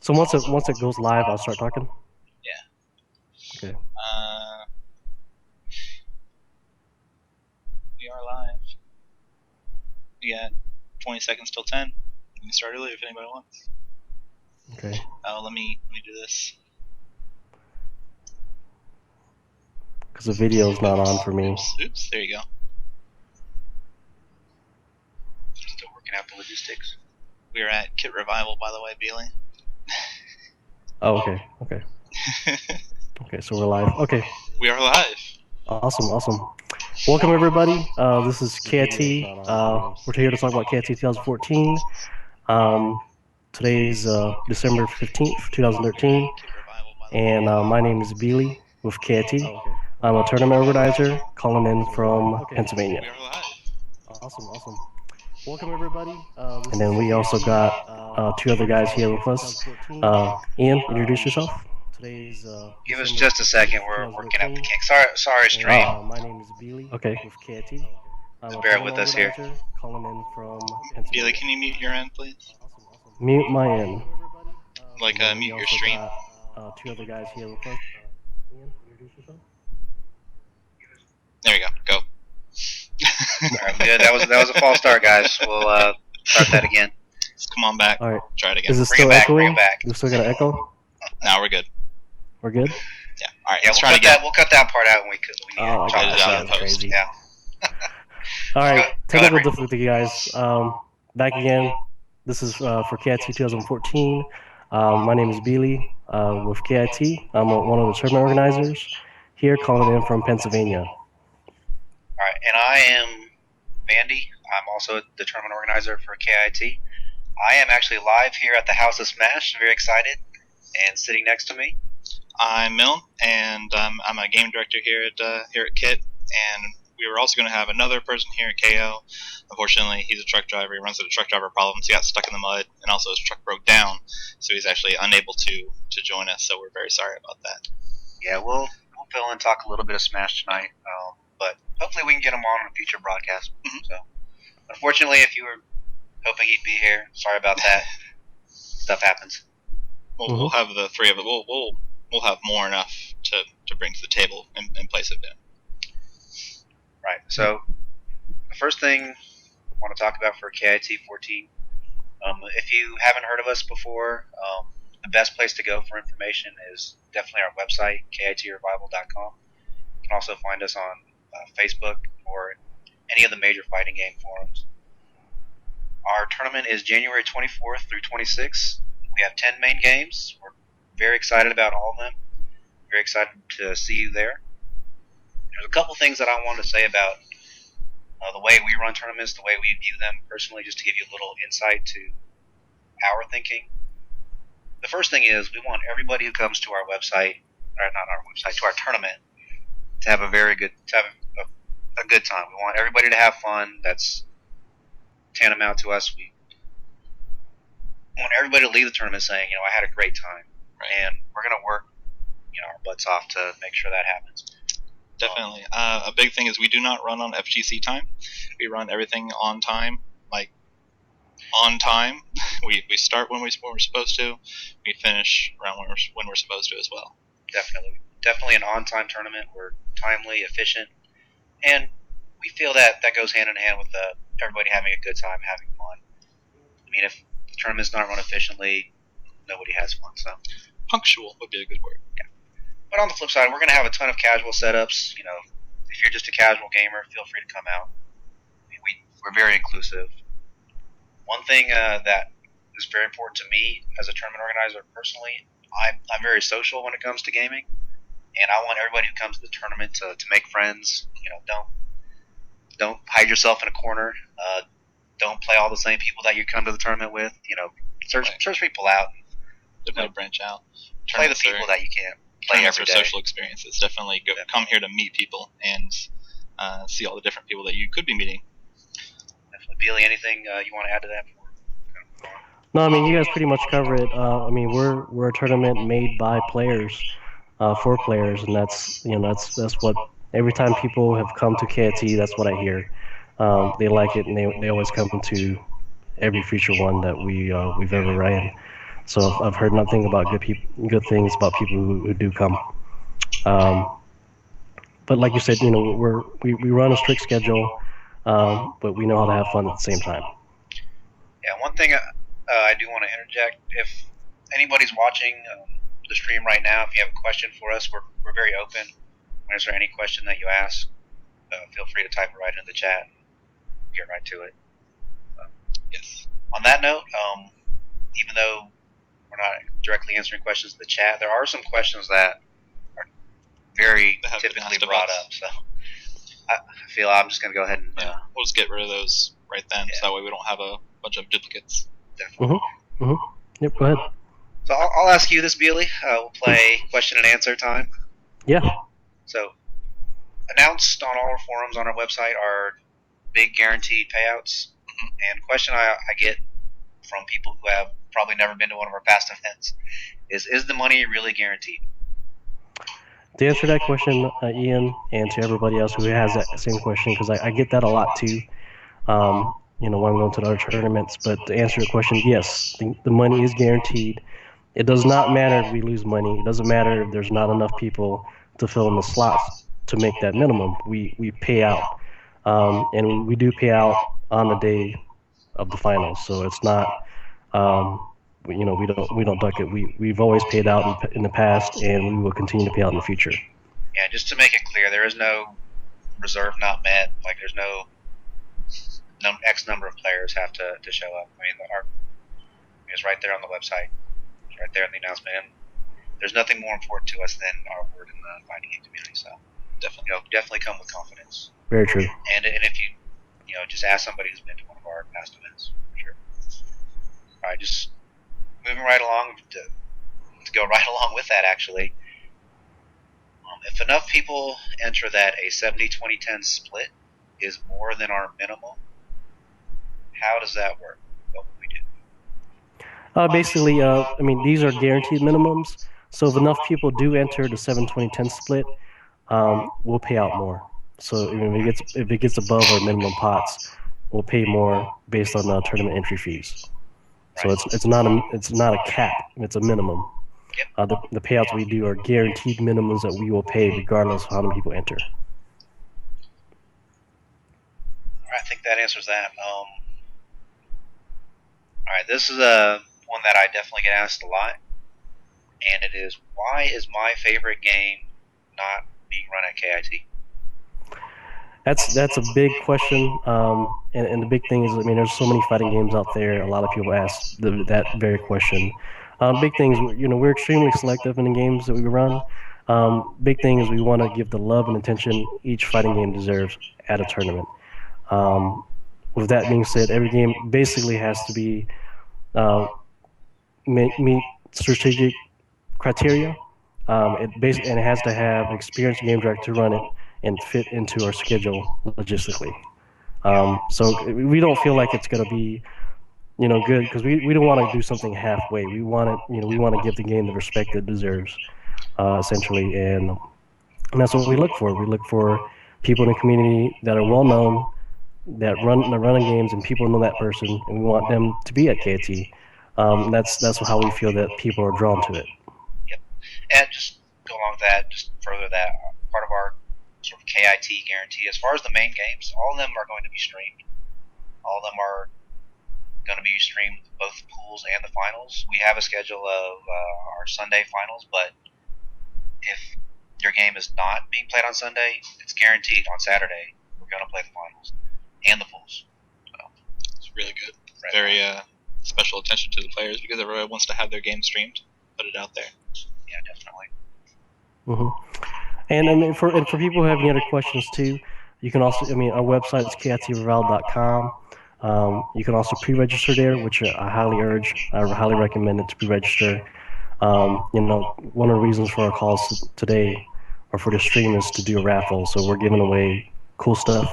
So once it goes live, I'll start talking. Yeah. Okay. We are live. We got 20 seconds till 10. We can start early if anybody wants. Okay. Let me do this. Because the video's not on for me. Oops. There you go. Still working out the logistics. We are at Kit Revival, by the way, Beely. Oh, okay. Okay, so we're live. Okay. We are live. Awesome. Welcome everybody. This is KIT. We're here to talk about KIT 2014. Today's December 15th, 2013, and my name is Beely with KIT. I'm a tournament organizer calling in from Pennsylvania. We are live. Awesome. Welcome everybody. And then we also got two other guys here with us. Ian, introduce yourself. Give us just a second. We're working up the kinks. Sorry, stream. My name is Beely. Okay. With KIT. Bear with us here. Calling in from Beely, can you mute your end, please? Mute my end. Like, mute your stream. Two other guys here with us. Ian, introduce yourself. There you go. Go. Alright, good. That was a false start, guys. We'll start that again. Come on back. All right. Try it again. Is it Bring still it back, echoing? bring it back. We still got an echo? Now we're good. We're good? Yeah. All right. Yeah, Let's try it again. We'll cut that part out when we need Oh, to my chop God, this out up. in post. crazy. Yeah. All right, Go technical ahead, difficulty, guys. Back again. This is for KIT 2014. My name is Beely with KIT. I'm one of the tournament organizers here calling in from Pennsylvania. Alright, and I am Vandy. I'm also the tournament organizer for KIT. I am actually live here at the House of Smash. Very excited. And sitting next to me, I'm Milne, and I'm a game director here at Kit, and we were also going to have another person here at KO. Unfortunately, he's a truck driver. He runs into truck driver problems. He got stuck in the mud, and also his truck broke down, so he's actually unable to join us. So we're very sorry about that. yeah, we'll fill in and talk a little bit of Smash tonight. But hopefully we can get him on a future broadcast. So, unfortunately, if you were hoping he'd be here, sorry about that. Stuff happens. We'll have the three of it. We'll have more enough to bring to the table in place of him. Right. So, the first thing I want to talk about for KIT 14, if you haven't heard of us before, the best place to go for information is definitely our website, kitrevival.com. You can also find us on Facebook or any of the major fighting game forums. Our tournament is January 24th through 26th. We have 10 main games. We're very excited about all of them. Very excited to see you there. There's a couple things that I wanted to say about the way we run tournaments, the way we view them personally, just to give you a little insight to our thinking. The first thing is we want everybody who comes to our website, or not our website, to our tournament, to have a good time. We want everybody to have fun. That's tantamount to us. We want everybody to leave the tournament saying, I had a great time, and we're going to work, our butts off to make sure that happens. Definitely. A big thing is we do not run on FGC time. We run everything on time, like on time. We start when we're supposed to. We finish around when we're supposed to as well. Definitely an on-time tournament. We're timely, efficient, and we feel that goes hand in hand with everybody having a good time, having fun. I mean, if the tournament's not run efficiently, nobody has fun. So punctual would be a good word. Yeah. But on the flip side, we're going to have a ton of casual setups. If you're just a casual gamer, feel free to come out. I mean, we're very inclusive. One thing that is very important to me as a tournament organizer personally, I'm very social when it comes to gaming, and I want everybody who comes to the tournament to make friends. Don't hide yourself in a corner. Don't play all the same people that you come to the tournament with. Search people out. Definitely branch out. Play the people that you can play every day. Social experiences. Definitely come here to meet people and see all the different people that you could be meeting. Definitely. Beely, anything you want to add to that? No, I mean you guys pretty much cover it. I mean we're a tournament made by players, for players, and that's what every time people have come to KIT, that's what I hear. They like it, and they always come to every future one that we've ever ran. So I've heard nothing about good things about people who do come. Um, but like you said, we run a strict schedule, but we know how to have fun at the same time. Yeah, one thing I do want to interject. If anybody's watching the stream right now, if you have a question for us, we're very open. When is there any question that you ask, feel free to type it right in the chat. Get right to it. Yes. On that note, even though we're not directly answering questions in the chat, there are some questions that are very typically brought up. So I feel I'm just going to go ahead and we'll just get rid of those right then, so that way we don't have a bunch of duplicates. Definitely. Yep, go ahead. So I'll ask you this, Beely. We'll play question and answer time. Yeah. So announced on all our forums on our website are big guaranteed payouts. And the question I get from people who have probably never been to one of our past events is the money really guaranteed? To answer that question, Ian, and to everybody else who has that same question, because I get that a lot too, when I'm going to other tournaments. But to answer your question, yes, the money is guaranteed. It does not matter if we lose money. It doesn't matter if there's not enough people to fill in the slots to make that minimum. We pay out, and we do pay out on the day of the finals. So it's not, we don't duck it. We've always paid out in the past, and we will continue to pay out in the future. Yeah, just to make it clear, there is no reserve not met. Like there's no X number of players have to show up. I mean, it's right there on the website. It's right there in the announcement. And there's nothing more important to us than our word in the fighting game community. So definitely come with confidence. Very true. And if you just ask somebody who's been to one of our past events, for sure. All right, just moving right along to go right along with that, actually. If enough people enter that a 70-20-10 split is more than our minimum, how does that work? What would we do? Basically, these are guaranteed minimums. So if enough people do enter the 7-20-10 split, we'll pay out more. So if it gets above our minimum pots, we'll pay more based on tournament entry fees. So it's not a cap. It's a minimum. The payouts we do are guaranteed minimums that we will pay regardless of how many people enter. I think that answers that. All right, this is one that I definitely get asked a lot, and it is, why is my favorite game not being run at KIT? That's a big question, and the big thing is, there's so many fighting games out there. A lot of people ask that very question. Big thing is, we're extremely selective in the games that we run. Big thing is we want to give the love and attention each fighting game deserves at a tournament. With that being said, every game basically has to be meet strategic criteria. It has to have an experienced game director to run it and fit into our schedule logistically. So we don't feel like it's going to be, good, because we don't want to do something halfway. We want to give the game the respect it deserves, essentially, and that's what we look for. We look for people in the community that are well known, that running games, and people know that person, and we want them to be at KT. That's how we feel that people are drawn to it. Yep, and just go along with that, just further that, part of our sort of KIT guarantee, as far as the main games, all of them are going to be streamed. All of them are going to be streamed, both pools and the finals. We have a schedule of our Sunday finals, but if your game is not being played on Sunday, it's guaranteed on Saturday we're going to play the finals and the pools. So it's really good. Right. Very special attention to the players, because everyone wants to have their game streamed. Put it out there. Yeah, definitely. And for people who have any other questions too, you can also, our website is kitrevolve.com. You can also pre-register there, which I highly recommend it to pre-register. One of the reasons for our calls today or for the stream is to do a raffle. So we're giving away cool stuff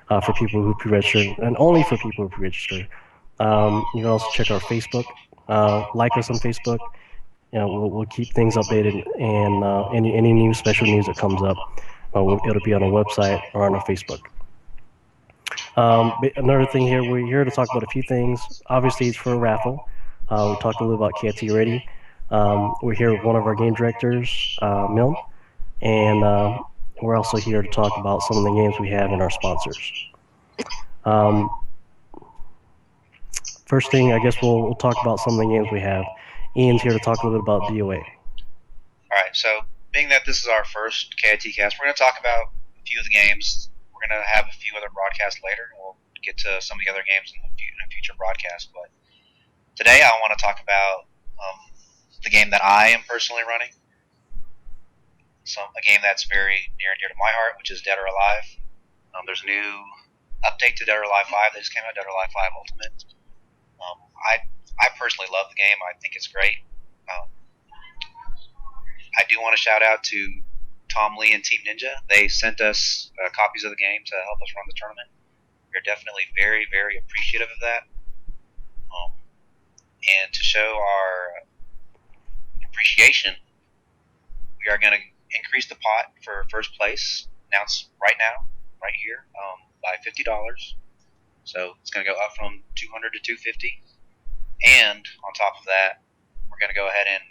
for people who pre-register, and only for people who pre-register. You can also check our Facebook, like us on Facebook. We'll keep things updated, and any new special news that comes up, it'll be on our website or on our Facebook. Another thing here, we're here to talk about a few things. Obviously, it's for a raffle. We talked a little about KIT already. We're here with one of our game directors, Milne, and we're also here to talk about some of the games we have and our sponsors. Um, First thing, I guess we'll talk about some of the games we have. Ian's here to talk a little bit about DOA. All right, so being that this is our first KIT cast, we're going to talk about a few of the games. We're going to have a few other broadcasts later, and we'll get to some of the other games in a future broadcast. But today I want to talk about the game that I am personally running. A game that's very near and dear to my heart, which is Dead or Alive. There's a new update to Dead or Alive 5 that just came out, Dead or Alive 5 Ultimate. I personally love the game. I think it's great. I do want to shout out to Tom Lee and Team Ninja. They sent us copies of the game to help us run the tournament. We're definitely very, very appreciative of that. And to show our appreciation, we are going to increase the pot for first place, announced right now, right here, by $50. So it's going to go up from $200 to $250. And on top of that, we're going to go ahead and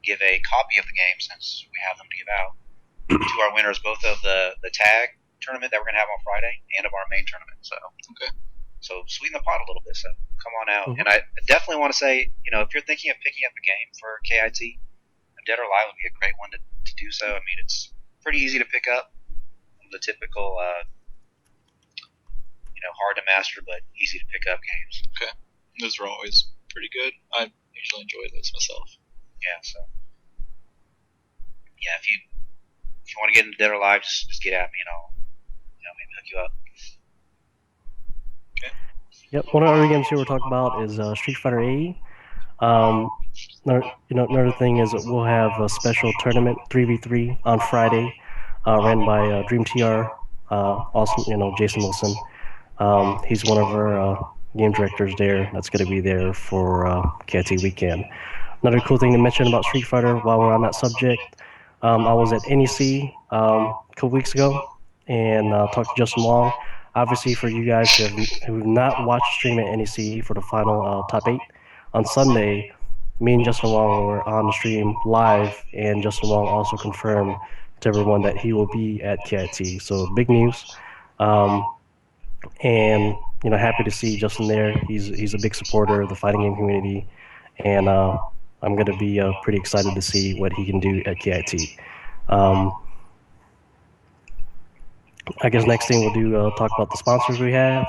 give a copy of the game, since we have them to give out, to our winners, both of the tag tournament that we're going to have on Friday and of our main tournament. So, Okay. So sweeten the pot a little bit. So come on out. Mhm. And I definitely want to say, if you're thinking of picking up a game for KIT, Dead or Alive would be a great one to do so. I mean, it's pretty easy to pick up. The typical, hard to master but easy to pick up games. Okay. Those are always pretty good. I usually enjoy those myself. Yeah. So yeah, if you want to get into Dead or Alive, just get at me and I'll maybe hook you up. Yep, one of the other games here we're talking about is Street Fighter 80. Another thing is that we'll have a special tournament 3v3 on Friday, ran by Dream TR. Also, Jason Wilson. He's one of our game directors there. That's going to be there for KIT weekend. Another cool thing to mention about Street Fighter while we're on that subject, I was at NEC a couple weeks ago and talked to Justin Wong. Obviously, for you guys who have not watched stream at NEC for the final top 8 on Sunday, me and Justin Wong were on the stream live, and Justin Wong also confirmed to everyone that he will be at KIT. So big news, and happy to see Justin there. He's a big supporter of the fighting game community, and I'm going to be pretty excited to see what he can do at KIT. I guess next thing we'll do talk about the sponsors we have.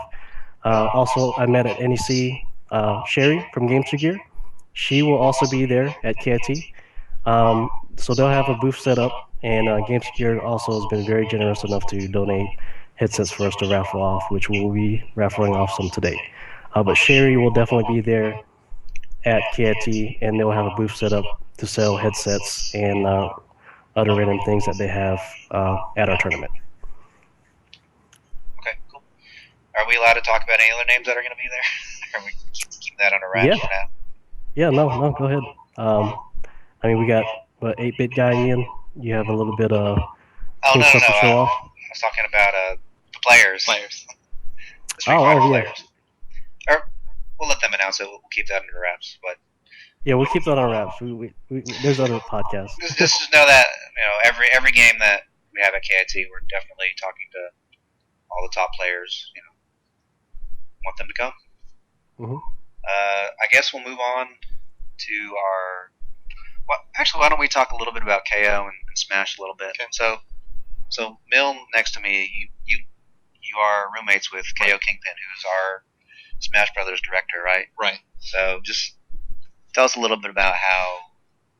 Also, I met at NEC Sherry from Games to Gear. She will also be there at KIT. So they'll have a booth set up, and Games to Gear also has been very generous enough to donate headsets for us to raffle off, which we'll be raffling off some today. But Sherry will definitely be there at KIT, and they'll have a booth set up to sell headsets and other random things that they have at our tournament. Okay, cool. Are we allowed to talk about any other names that are going to be there? Or are we keep that under wraps for now? Yeah, no, go ahead. I mean, we got 8-bit guy Ian. You have a little bit of cool stuff to show off. I was talking about the players. The Street Fighter players. Or we'll let them announce it. We'll keep that under wraps. But yeah, we'll keep that on wraps. There's other podcasts. Just know that every game that we have at KIT, we're definitely talking to all the top players. Want them to come. Mm-hmm. I guess we'll move on to our. Well, actually, why don't we talk a little bit about KO and Smash a little bit? Okay. So Mill next to me, you are roommates with KO Kingpin, who's our Smash Brothers director, right? Right. So just tell us a little bit about how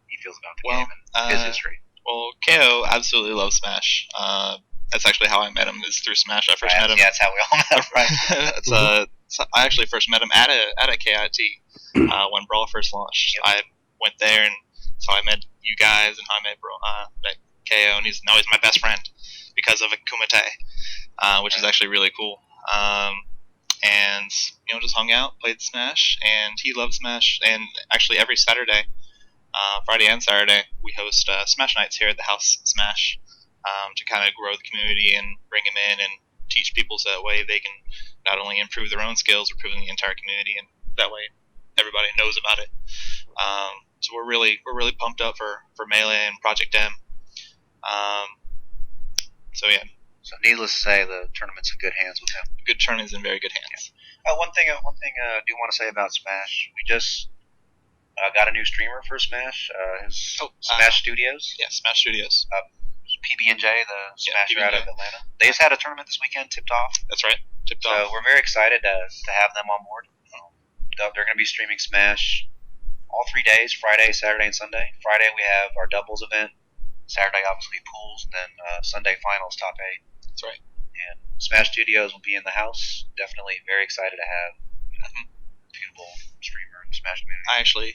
he feels about the game and his history. Well, KO absolutely loves Smash. That's actually how I met him, is through Smash. I first met him. Yeah, that's how we all met him, right? So I actually first met him at a KIT when Brawl first launched. Yep. I went there, and so I met you guys, and I met KO, and now he's my best friend because of a Kumite, which is actually really cool. And just hung out, played Smash, and he loves Smash. And actually, every Saturday, Friday and Saturday, we host Smash nights here at the House Smash to kind of grow the community and bring them in and teach people, so that way they can not only improve their own skills, but improve the entire community, and that way everybody knows about it. So we're really pumped up for Melee and Project M. So yeah, So needless to say, the tournament's in good hands with him. good tournament's in very good hands. One thing I do want to say about Smash, we just got a new streamer for Smash. Smash Studios. Yeah, Smash Studios. PB&J, the Smasher out of PB&J. Atlanta. They just had a tournament this weekend, tipped off. That's right, tipped So off. we're very excited to have them on board. They're going to be streaming Smash all 3 days, Friday, Saturday, and Sunday. Friday we have our doubles event. Saturday, obviously, pools, and then Sunday finals, top 8. That's right. And Smash Studios will be in the house. Definitely very excited to have a reputable streamer in the Smash community. I actually,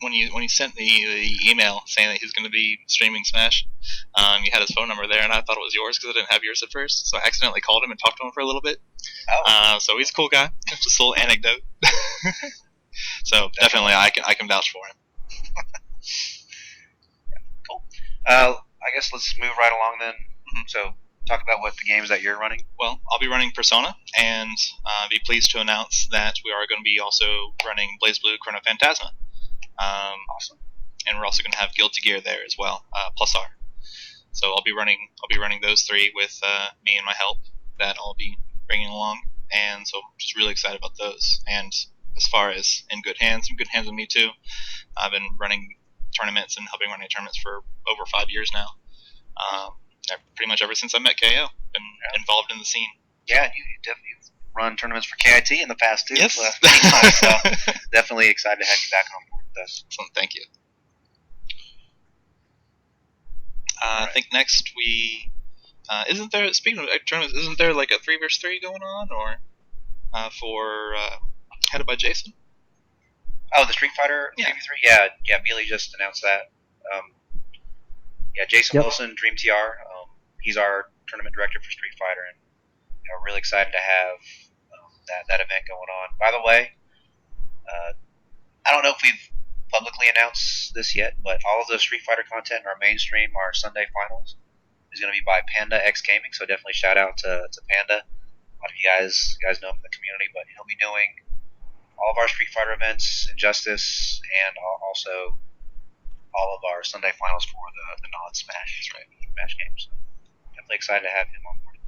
when you sent me the email saying that he's going to be streaming Smash, you had his phone number there, and I thought it was yours because I didn't have yours at first. So I accidentally called him and talked to him for a little bit. Oh. So he's a cool guy. Just a little anecdote. So definitely I can vouch for him. Cool. I guess let's move right along then. So talk about what the games that you're running. Well, I'll be running Persona, and be pleased to announce that we are going to be also running BlazBlue Chrono Phantasma. Awesome. And we're also going to have Guilty Gear there as well, plus R. So I'll be running those 3 with me and my help that I'll be bringing along, and so I'm just really excited about those. And as far as in good hands with me too. I've been running tournaments and helping running tournaments for over 5 years now. Pretty much ever since I met KO, been involved in the scene. Yeah, you definitely run tournaments for KIT in the past too. Yes. So definitely excited to have you back on board with us. So thank you. I think next we isn't there, speaking of tournaments, isn't there like a 3v3 going on, or for headed by Jason? Oh, the Street Fighter 3v3? Yeah, Beely just announced that. Jason Wilson, Dream TR, he's our tournament director for Street Fighter, and we're really excited to have that event going on. By the way, I don't know if we've publicly announced this yet, but all of the Street Fighter content in our mainstream, our Sunday finals, is going to be by Panda X Gaming. So definitely shout out to Panda. A lot of you guys know him in the community, but he'll be doing all of our Street Fighter events, Injustice, and also all of our Sunday finals for the non-Smash Smash games. So definitely excited to have him on board.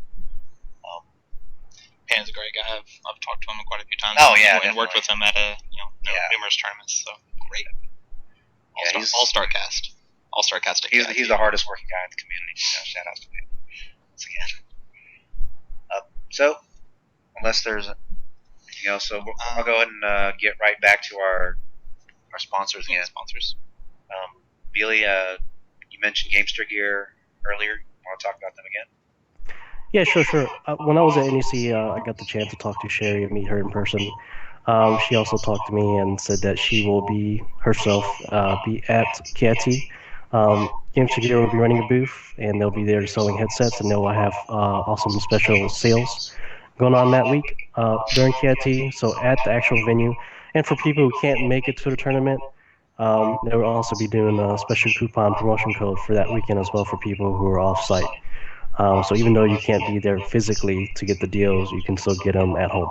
Pan's a great guy. I've talked to him quite a few times. Oh yeah, and worked with him at numerous tournaments. So great. All-star cast. All-star cast. He's the hardest working guy in the community. Shout out to him once again. So unless there's anything else, so I'll go ahead and get right back to our sponsors again. Sponsors. Beely, you mentioned Gamester Gear earlier. You want to talk about them again? Yeah, sure. When I was at NEC, I got the chance to talk to Sherry and meet her in person. She also talked to me and said that she will be herself be at KIT. Gamester Gear will be running a booth, and they'll be there selling headsets, and they'll have awesome special sales going on that week during KIT. So at the actual venue, and for people who can't make it to the tournament, they will also be doing a special coupon promotion code for that weekend as well for people who are off-site. So even though you can't be there physically to get the deals, you can still get them at home.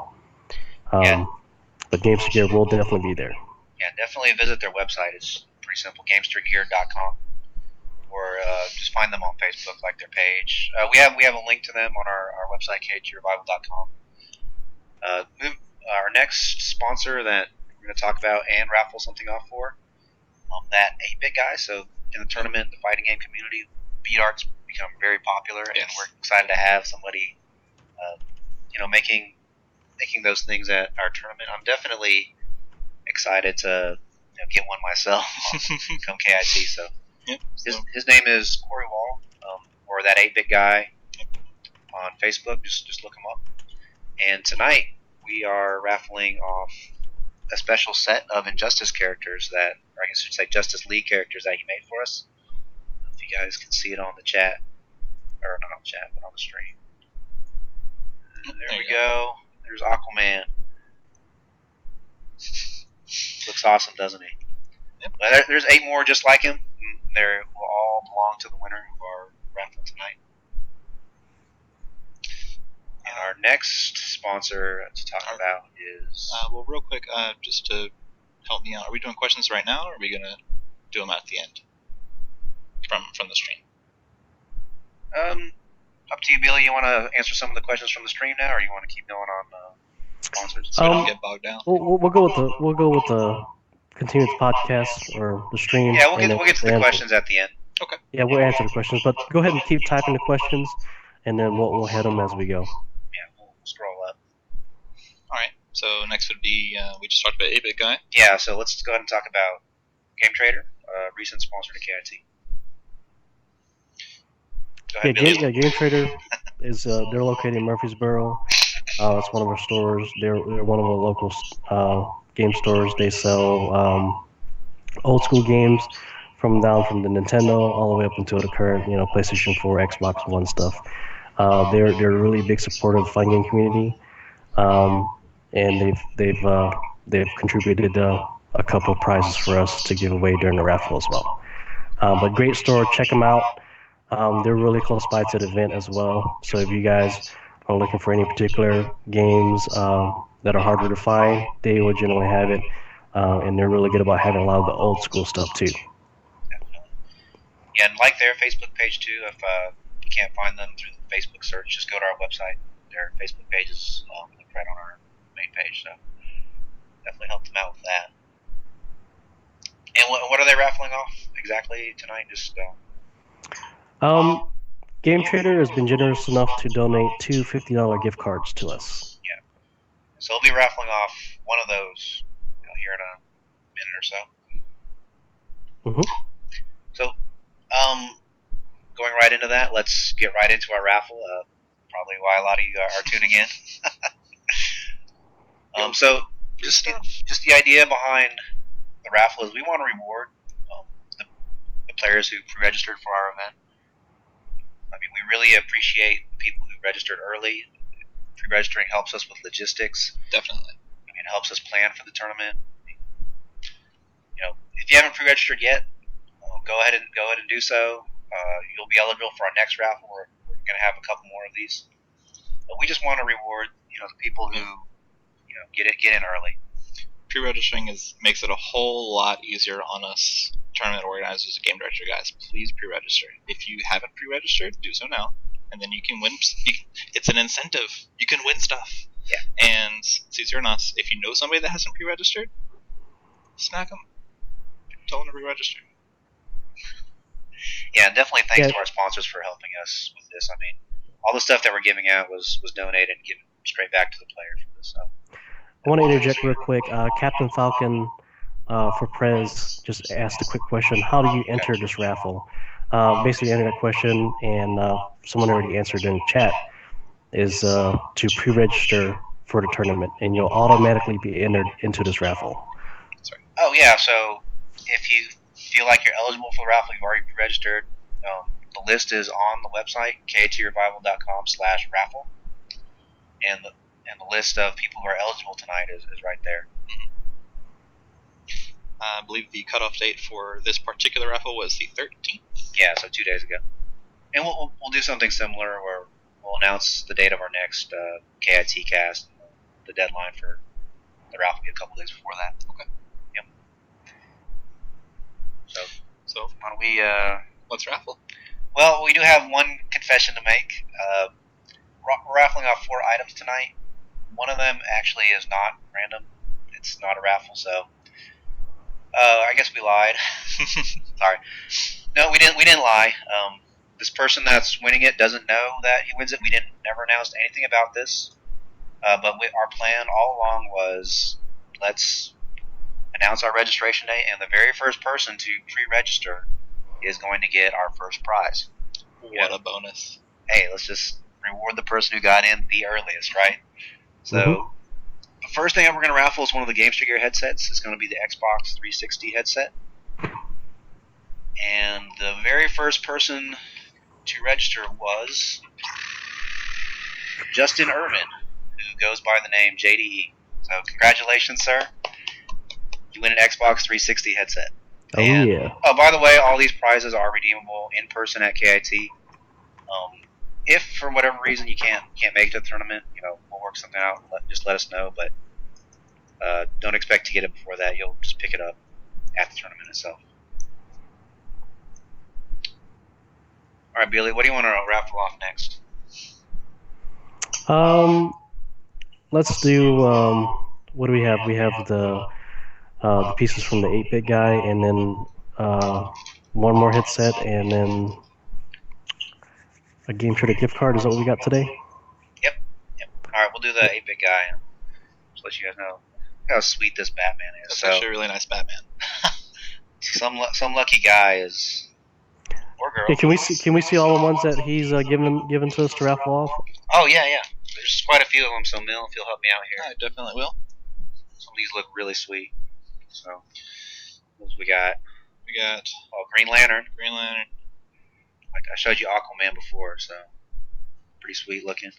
But Gamester Gear will definitely be there. Yeah, definitely visit their website. It's pretty simple, GamesterGear.com, or just find them on Facebook, like their page. We have a link to them on our website, KHRevival.com. Our next sponsor that we're going to talk about and raffle something off for, that 8-bit guy. So in the tournament, the fighting game community, beat art's become very popular, and we're excited to have somebody, making those things at our tournament. I'm definitely excited to get one myself come KIT. So his name is Corey Wall, or that 8-bit guy on Facebook. Just look him up. And tonight we are raffling off a special set of Injustice characters or I guess I should say Justice League characters that he made for us. If you guys can see it on the chat, or not on the chat, but on the stream. There we go. There's Aquaman. Looks awesome, doesn't he? Yep. Well, there's 8 more just like him. They will all belong to the winner of our raffle tonight. our next sponsor to talk about is... well, real quick, just to help me out, are we doing questions right now, or are we going to do them at the end from the stream? Up to you, Billy. You want to answer some of the questions from the stream now, or you want to keep going on sponsors? So we don't get bogged down. We'll go with the continue the podcast or the stream. Yeah, we'll get to the questions at the end. Okay. Yeah, we'll answer the questions, but go ahead and keep typing the questions, and then we'll hit them as we go. Yeah, we'll scroll up. All right. So next would be we just talked about 8-Bit Guy. Yeah, so let's go ahead and talk about Game Trader, recent sponsor to KIT. Go ahead, Billy. Game Trader is they're located in Murfreesboro. It's one of our stores. They're one of our local game stores. They sell old school games from the Nintendo all the way up until the current PlayStation 4, Xbox One stuff. They're a really big supporter of the fun game community, and they've contributed a couple of prizes for us to give away during the raffle as well. But great store, check them out. They're really close by to the event as well. So if you guys are looking for any particular games that are harder to find, they will generally have it, and they're really good about having a lot of the old school stuff too. Yeah, and like their Facebook page too. If you can't find them through the Facebook search, just go to our website. Their Facebook page is linked right on our main page, so definitely help them out with that. And what are they raffling off exactly tonight? Just Game Trader has been generous enough to donate 2 $50 gift cards to us. Yeah, so we'll be raffling off one of those here in a minute or so. Mm-hmm. So, going right into that, let's get right into our raffle. Probably why a lot of you are tuning in. So just the idea behind the raffle is we want to reward the players who pre-registered for our event. I mean, we really appreciate people who registered early. Pre-registering helps us with logistics. Definitely. I mean, it helps us plan for the tournament. If you haven't pre-registered yet, go ahead and do so. You'll be eligible for our next raffle. We're going to have a couple more of these. But we just want to reward the people who get in early. Pre-registering makes it a whole lot easier on us tournament organizers and game director guys. Please pre-register. If you haven't pre-registered, do so now, and then you can win. It's an incentive. You can win stuff. Yeah. And it's easier on us. If you know somebody that hasn't pre-registered, snag them. Tell them to pre-register. Yeah, and definitely thanks to our sponsors for helping us with this. I mean, all the stuff that we're giving out was donated and given straight back to the player for this. So. I want to interject real quick. Captain Falcon for Prez just asked a quick question. How do you enter this raffle? Basically, enter that question, and someone already answered in the chat, is to pre-register for the tournament, and you'll automatically be entered into this raffle. Sorry. Oh, yeah, so if you feel like you're eligible for the raffle, you've already pre-registered, the list is on the website, kitrevival.com/raffle, and the list of people who are eligible tonight is right there. Mm-hmm. I believe the cutoff date for this particular raffle was the 13th. Yeah, so 2 days ago. And we'll do something similar where we'll announce the date of our next KIT cast. The deadline for the raffle will be a couple days before that. Okay. Yep. So why don't we... let's raffle. Well, we do have one confession to make. We're raffling off 4 items tonight. One of them actually is not random. It's not a raffle, so I guess we lied. Sorry. No, we didn't lie. This person that's winning it doesn't know that he wins it. We never announced anything about this. But our plan all along was let's announce our registration date, and the very first person to pre-register is going to get our first prize. What a bonus. Hey, let's just reward the person who got in the earliest, right? So, the first thing that we're going to raffle is one of the Gamester Gear headsets. It's going to be the Xbox 360 headset. And the very first person to register was Justin Irvin, who goes by the name JDE. So, congratulations, sir. You win an Xbox 360 headset. Oh, yeah. Oh, by the way, all these prizes are redeemable in person at KIT. if for whatever reason you can't make it to the tournament, we'll work something out. Just let us know, but don't expect to get it before that. You'll just pick it up at the tournament itself. All right, Billy, what do you want to raffle off next? Let's do what do we have? We have the pieces from the 8-bit guy, and then one more headset, and then a Game Trader gift card. Is that what we got today? Yep. All right, we'll do the 8-bit guy and just let you guys know how sweet this Batman is. That's actually a really nice Batman. Some lucky guy is, or girl. Yeah, can we see all the ones that he's given to us to raffle off? Oh yeah. There's quite a few of them. So Mill, if you'll help me out here. I definitely will. Some of these look really sweet. So what we got? We got Green Lantern. Green Lantern. Like I showed you Aquaman before, so pretty sweet looking.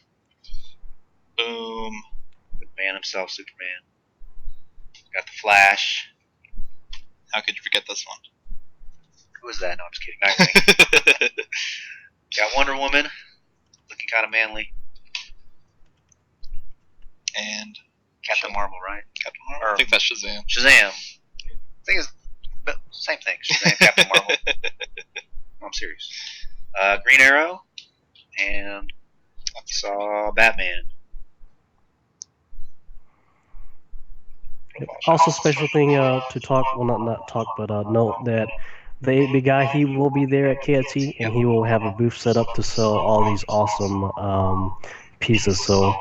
Boom. The man himself, Superman. Got the Flash. How could you forget this one? Who is that? No, I'm just kidding. Nightwing. Got Wonder Woman, looking kind of manly. And Captain Marvel, right? Captain Marvel. I think that's Shazam. Shazam. I think it's the same thing. Shazam, Captain Marvel. No, I'm serious. Green Arrow, and I saw Batman. Also, special thing to talk. Well, not talk, but note that the 8-bit guy, he will be there at KIT, and he will have a booth set up to sell all these awesome pieces. So,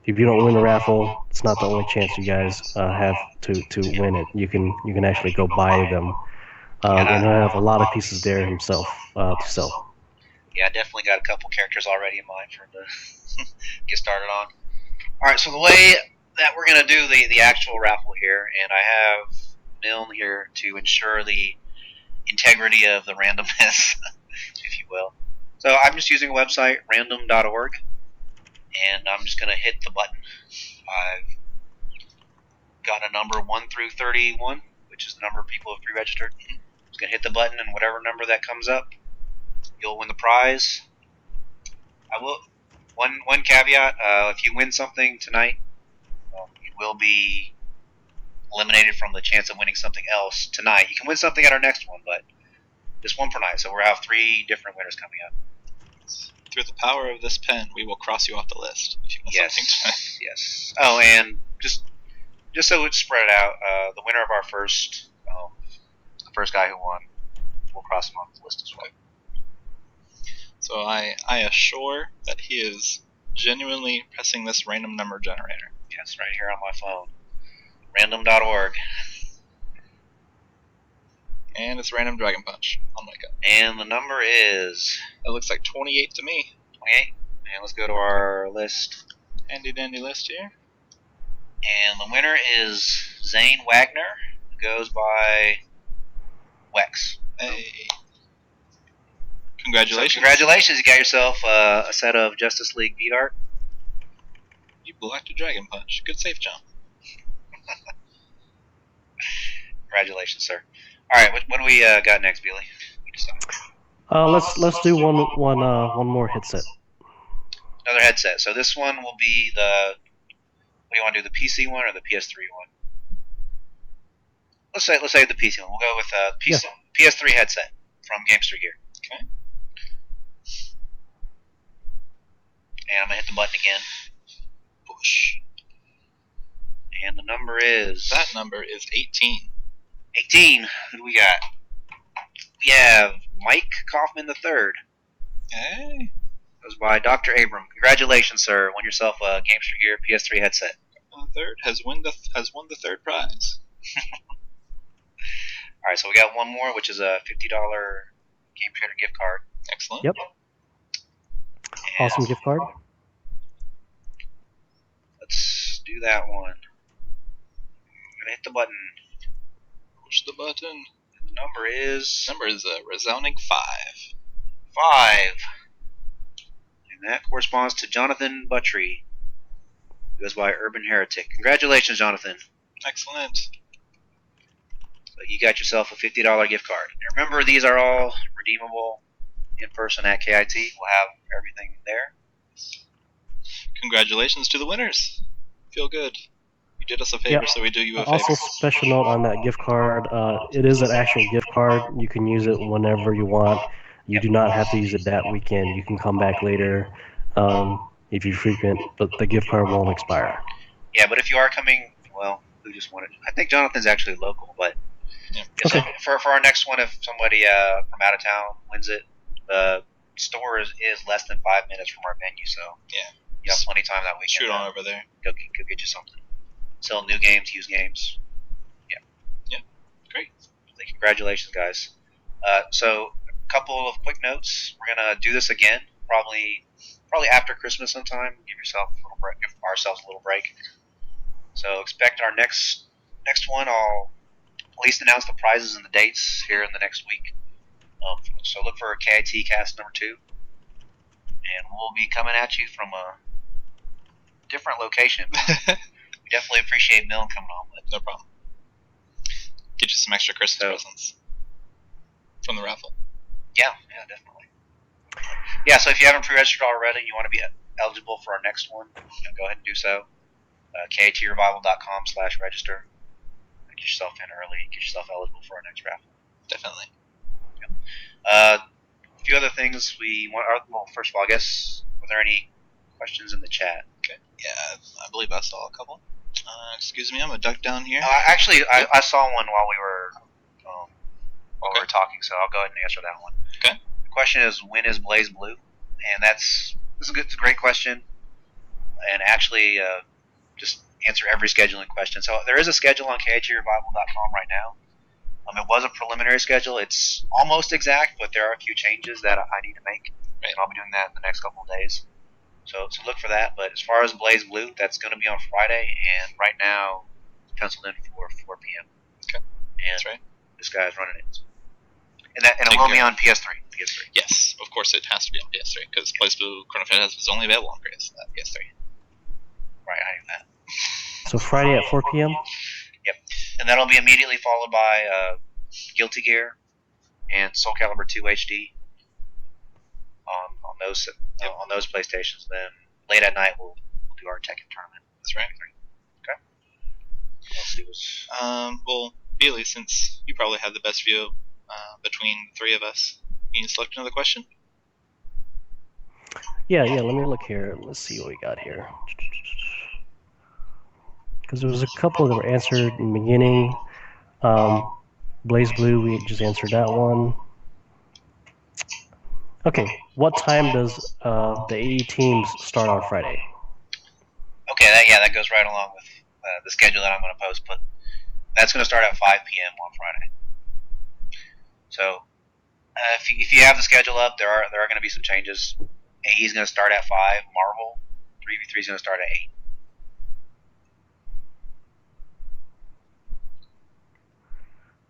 if you don't win the raffle, it's not the only chance you guys have to win it. You can actually go buy them, and he'll have a lot of pieces there himself to sell. Yeah, I definitely got a couple characters already in mind for him to get started on. All right, so the way that we're gonna do the actual raffle here, and I have Milne here to ensure the integrity of the randomness, if you will. So I'm just using a website, random.org, and I'm just gonna hit the button. I've got a number 1 through 31, which is the number of people who have pre-registered. Just gonna hit the button, and whatever number that comes up, you'll win the prize. I will. One caveat: if you win something tonight, you will be eliminated from the chance of winning something else tonight. You can win something at our next one, but just one per night. So we'll have 3 different winners coming up. Through the power of this pen, we will cross you off the list if you win something tonight. Yes. Oh, and just so it's spread out, the winner of our first, the first guy who won, we'll cross him off the list as well. So I assure that he is genuinely pressing this random number generator. Yes, right here on my phone. Random.org. And it's random Dragon Punch on my gun. And the number is... It looks like 28 to me. 28? And let's go to our list. Handy dandy list here. And the winner is Zane Wagner, who goes by Wex. Hey. Congratulations. So congratulations, you got yourself a set of Justice League beat art. You blocked a Dragon Punch. Good safe jump. Congratulations, sir. All right, what do we got next, Billy? Let's do one more headset. Another headset. So this one will be the. What do you want to do? The PC one or the PS3 one? Let's say the PC one. We'll go with PS3 headset from Gamester Gear. Okay. And I'm gonna hit the button again. Push. And the number is. That number is 18. 18. Who do we got? We have Mike Kaufman III. Hey. Goes by Dr. Abram. Congratulations, sir. Won yourself a Gamester Gear PS3 headset. Third has won the third prize. All right, so we got one more, which is a $50 Game Trader gift card. Excellent. Yep. And Awesome gift card. let's do that one. I'm gonna hit the button. Push the button. And the number is a resounding 5. 5. And that corresponds to Jonathan Buttry. Goes by Urban Heretic. Congratulations, Jonathan. Excellent. So you got yourself a $50 gift card. And remember, these are all redeemable in person at KIT. We'll have everything there. Congratulations to the winners. Feel good. You did us a favor, Yep. so we do you a favor. Also, special note on that gift card, it is an actual gift card. You can use it whenever you want. You do not have to use it that weekend. You can come back later if you frequent, but the gift card won't expire. Yeah, but if you are coming, well, who just wanted? I think Jonathan's actually local, but Yeah. so Okay. for our next one, if somebody from out of town wins it, the store is less than 5 minutes from our venue, so Yeah. you have plenty of time that weekend. Shoot on over there. Go get you something. Sell new games, used games. Yeah. Great. Congratulations, guys. So a couple of quick notes. We're gonna do this again, probably after Christmas sometime. Give ourselves a little break. So expect our next one. I'll at least announce the prizes and the dates here in the next week. So look for KIT Cast number 2, and we'll be coming at you from a different location. We definitely appreciate Milne coming on with. No problem. Get you some extra Christmas presents from the raffle. Yeah, definitely. Yeah, so if you haven't pre-registered already, you want to be eligible for our next one, go ahead and do so. KITrevival.com/register. Get yourself in early. Get yourself eligible for our next raffle. Definitely. A few other things we want. Well, first of all, I guess, were there any questions in the chat? Okay. Yeah, I believe I saw a couple. Excuse me, I'm gonna duck down here. Actually, I saw one while we were talking, so I'll go ahead and answer that one. Okay. The question is, when is Blaze Blue? And it's a great question, and actually just answer every scheduling question. So there is a schedule on KITrevival.com right now. It was a preliminary schedule. It's almost exact, but there are a few changes that I need to make, and I'll be doing that in the next couple of days. So look for that. But as far as Blaze Blue, that's going to be on Friday, and right now it's penciled in for 4 p.m. Okay. And that's right. This guy's running it. And it will be on PS3. Yes, of course it has to be on PS3 because Blaze Blue Chrono Fest is only available on PS3. Right, I knew that. So Friday at 4 p.m.? Yep. And that'll be immediately followed by Guilty Gear and Soul Calibur 2 HD on those PlayStations. Then late at night we'll do our Tekken tournament. That's right. Okay. Let's see well, Bailey, since you probably have the best view between the three of us, can you select another question? Yeah, let me look here. Let's see what we got here. Because there was a couple that were answered in the beginning. Blaze Blue, we just answered that one. Okay, what time does the AE teams start on Friday? Okay, that goes right along with the schedule that I'm going to post, but that's going to start at 5 p.m. on Friday. So if you have the schedule up, there are going to be some changes. AE is going to start at 5. Marvel 3v3 is going to start at 8.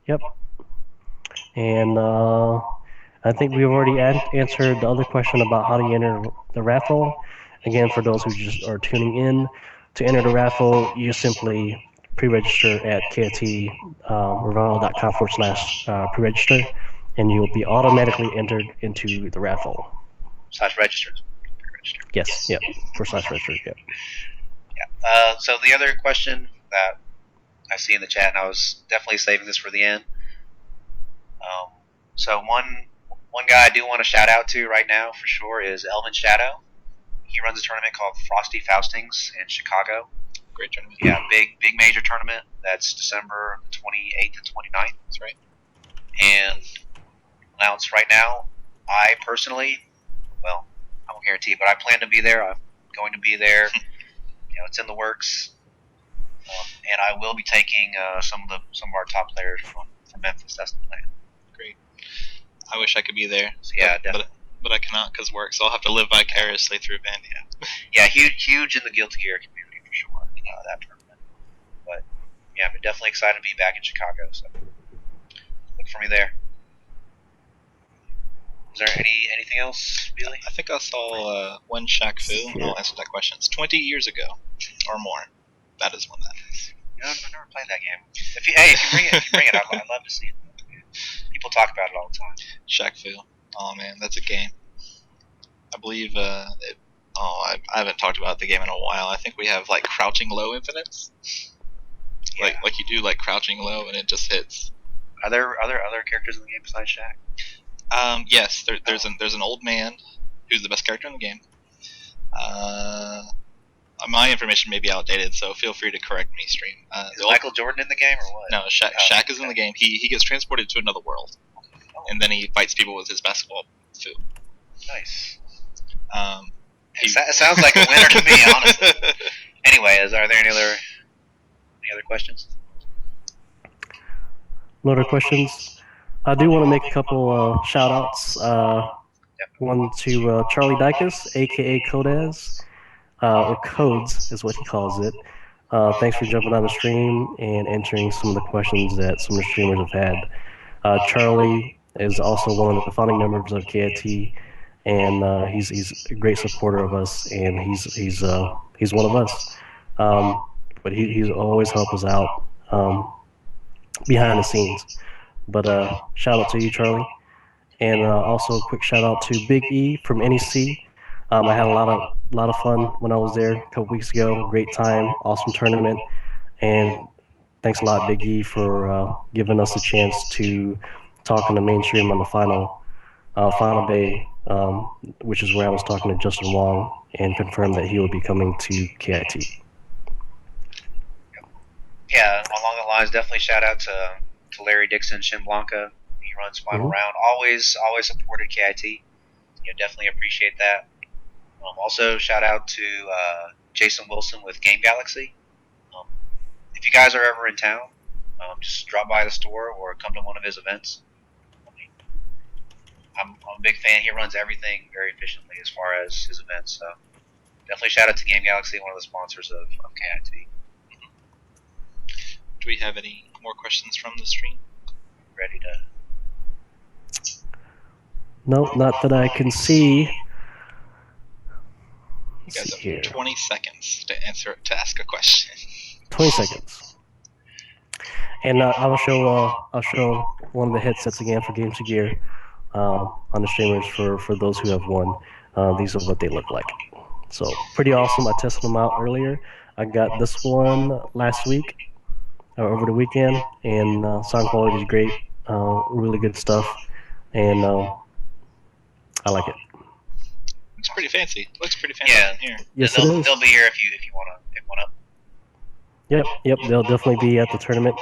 Yep. And I think we've already answered the other question about how to enter the raffle. Again, for those who just are tuning in, to enter the raffle, you simply pre-register at KITrevival.com/pre-register, and you'll be automatically entered into the raffle. /register. Yes, yep, for /register, yep. Yeah. So the other question that I see in the chat, and I was definitely saving this for the end. So one guy I do want to shout out to right now for sure is Elvin Shadow. He runs a tournament called Frosty Faustings in Chicago. Great tournament. Yeah, big major tournament. That's December 28th and 29th. That's right. And announced right now, I personally, well, I won't guarantee, but I plan to be there. I'm going to be there. It's in the works. And I will be taking some of our top players from Memphis. That's the plan. Great. I wish I could be there. So, yeah, definitely. But I cannot because work, so I'll have to live vicariously through Vandia. Yeah, huge in the Guilty Gear community for sure. That tournament. But yeah, I'm definitely excited to be back in Chicago. So look for me there. Is there anything else, Billy? I think I saw one Shaq Fu, and I'll answer that question. It's 20 years ago or more. That is when that is. I've never played that game. If you bring it, I'd love to see it. People talk about it all the time. Shaq Fu. Oh man, that's a game. I believe. I haven't talked about the game in a while. I think we have like crouching low infinites. Yeah. Like you do like crouching low and it just hits. Are there other characters in the game besides Shaq? Yes, there's an old man who's the best character in the game. My information may be outdated, so feel free to correct me, stream. Is Michael Jordan in the game or what? No, Shaq is in the game. He gets transported to another world, and then he fights people with his basketball foot. Nice. It sounds like a winner to me, honestly. Anyway, are there any other questions? No other questions? I do want to make a couple shout outs. One to Charlie Dykes, aka Codez, or Codes is what he calls it. Thanks for jumping on the stream and answering some of the questions that some of the streamers have had. Charlie is also one of the founding members of KIT, and he's a great supporter of us, and he's one of us. But he's always helped us out behind the scenes. But shout out to you, Charlie, and also a quick shout out to Big E from NEC. I had a lot of fun when I was there a couple weeks ago. Great time, awesome tournament, and thanks a lot, Big E, for giving us a chance to talk in the mainstream on the final day, which is where I was talking to Justin Wong and confirmed that he will be coming to KIT. Yeah, along the lines, definitely shout out to Larry Dixon, Shin Blanca. He runs Final Round. Always supported KIT. Definitely appreciate that. Also, shout out to Jason Wilson with Game Galaxy. If you guys are ever in town, just drop by the store or come to one of his events. I'm a big fan. He runs everything very efficiently as far as his events. So definitely shout out to Game Galaxy, one of the sponsors of KIT. Do we have any more questions from the stream? Ready to? Nope, not that I can see. You guys have 20 seconds to ask a question. 20 seconds. And I'll show one of the headsets again for Games of Gear on the streamers for those who have won. These are what they look like. So pretty awesome. I tested them out earlier. I got this one last week, over the weekend, and sound quality is great. Really good stuff, and I like it. It's pretty fancy. Looks pretty fancy in here. Yes, they'll be here if you want to pick one up. Yep. They'll definitely be at the tournament.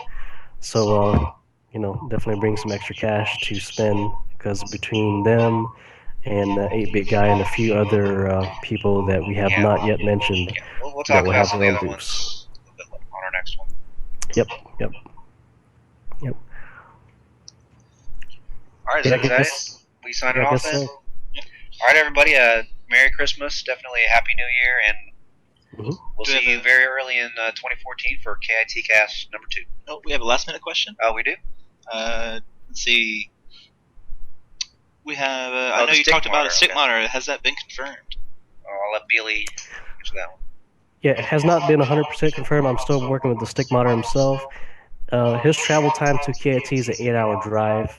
So definitely bring some extra cash to spend, because between them and 8-Bit Guy and a few other people that we have not yet mentioned, we'll talk about some of the other booths. ones a little bit on our next one. Yep. All right, is that we sign it off then? So. All right, everybody. Merry Christmas. Definitely a Happy New Year, and we'll see you very early in 2014 for KIT Cast number 2. Oh, we have a last minute question. Oh, we do. Let's see. We have. I know you talked about a stick monitor. Has that been confirmed? I'll let Billy answer that one. Yeah, it has not been 100% confirmed. I'm still working with the stick monitor himself. His travel time to KIT is an 8-hour drive.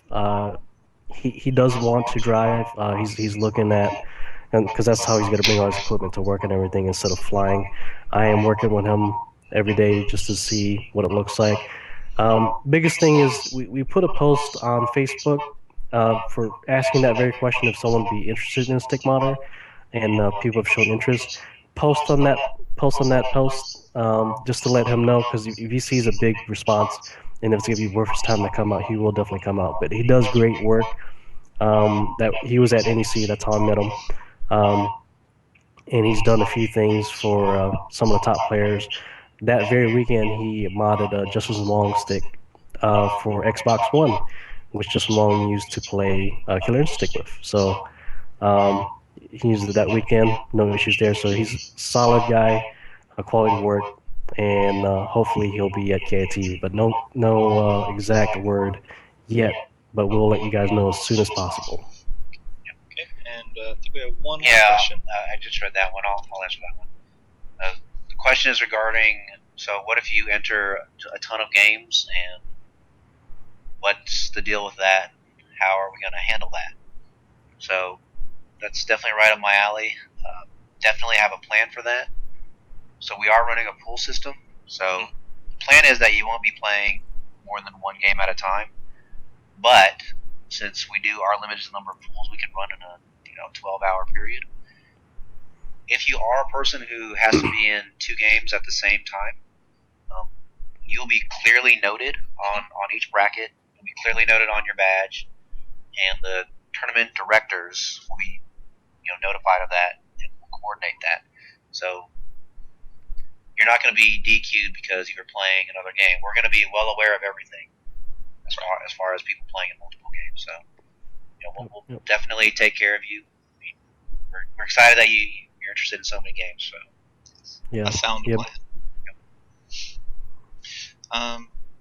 He does want to drive. He's looking at, because that's how he's going to bring all his equipment to work and everything instead of flying. I am working with him every day just to see what it looks like. Biggest thing is we put a post on Facebook for asking that very question if someone would be interested in a stick monitor, and people have shown interest. Post on that post just to let him know, because if he sees a big response and if it's going to be worth his time to come out, he will definitely come out. But he does great work. That he was at NEC, that's how I met him. And he's done a few things for some of the top players. That very weekend, he modded Justin Wong stick for Xbox One, which Justin Wong used to play Killer Instinct with. So he used it that weekend, no issues there. So he's a solid guy, a quality work, and hopefully he'll be at KIT. But no exact word yet. But we'll let you guys know as soon as possible. Okay, and I think we have one more question. I just read that one. I'll answer that one. The question is regarding, so what if you enter a ton of games, and what's the deal with that? How are we going to handle that? So that's definitely right up my alley. Definitely have a plan for that. So we are running a pool system. So the plan is that you won't be playing more than one game at a time. But since we do our limited number of pools, we can run in a 12-hour period. If you are a person who has to be in 2 games at the same time, you'll be clearly noted on each bracket. You'll be clearly noted on your badge, and the tournament directors will be notified of that and will coordinate that. So you're not going to be DQ'd because you were playing another game. We're going to be well aware of everything as far as people playing in multiple games. So we'll definitely take care of you. We're excited that you're interested in so many games. So Yeah. A sound plan.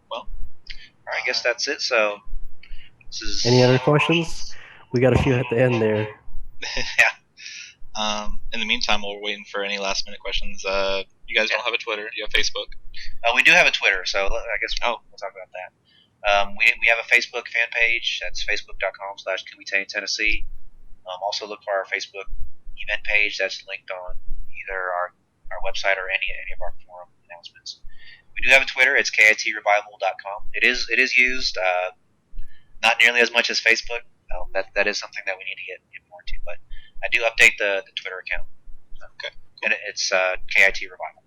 Well, I guess that's it. So this is Any other questions? We got a few at the end there. Yeah. In the meantime, while we're waiting for any last minute questions, you guys don't have a Twitter. You have Facebook. We do have a Twitter, so I guess we'll talk about that. We have a Facebook fan page. That's facebook.com/Kumite in Tennessee. Also look for our Facebook event page. That's linked on either our website or any of our forum announcements. We do have a Twitter. It's kitrevival.com. It is used, not nearly as much as Facebook. That is something that we need to get more into. But I do update the Twitter account. Okay. Cool. And it's KIT Revival.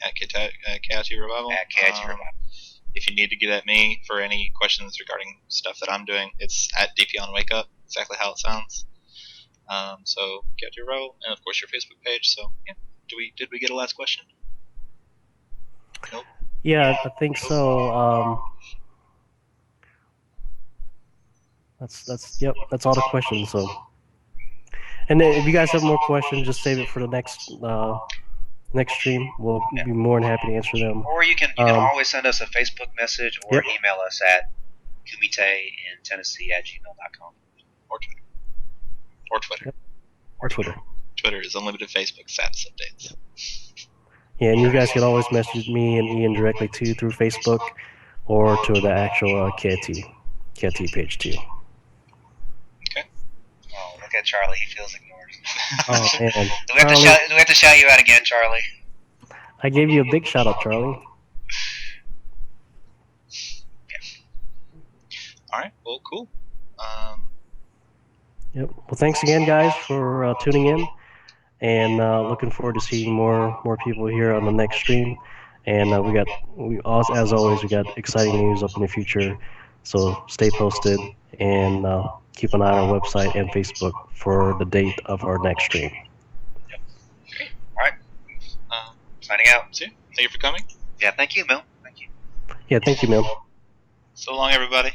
At KIT Revival. At KIT Revival. If you need to get at me for any questions regarding stuff that I'm doing, it's at DP on Wake Up. Exactly how it sounds. So KIT Revival, and of course your Facebook page. So yeah, did we get a last question? Nope. Yeah, I think so. That's all the questions. So, and then if you guys have more questions, just save it for the next stream. We'll be more than happy to answer them. Or you can always send us a Facebook message or email us at kumiteinTennessee@gmail.com. Or Twitter. Or Twitter. Yep. Or Twitter. Twitter is unlimited Facebook status updates. Yeah, and you guys can always message me and Ian directly too through Facebook or to the actual KIT page too. Okay. Oh, look at Charlie. He feels ignored. Oh man. Do we have to shout you out again, Charlie? I gave you a big shout out, Charlie. All right. Well, cool. Yep. Well, thanks again, guys, for tuning in, and looking forward to seeing more people here on the next stream. And as always, we got exciting news up in the future. So stay posted and keep an eye on our website and Facebook for the date of our next stream. Yep. Great. All right. Signing out. See you. Thank you for coming. Yeah. Thank you, Mil. Thank you. Yeah. Thank you, Mil. So long, everybody.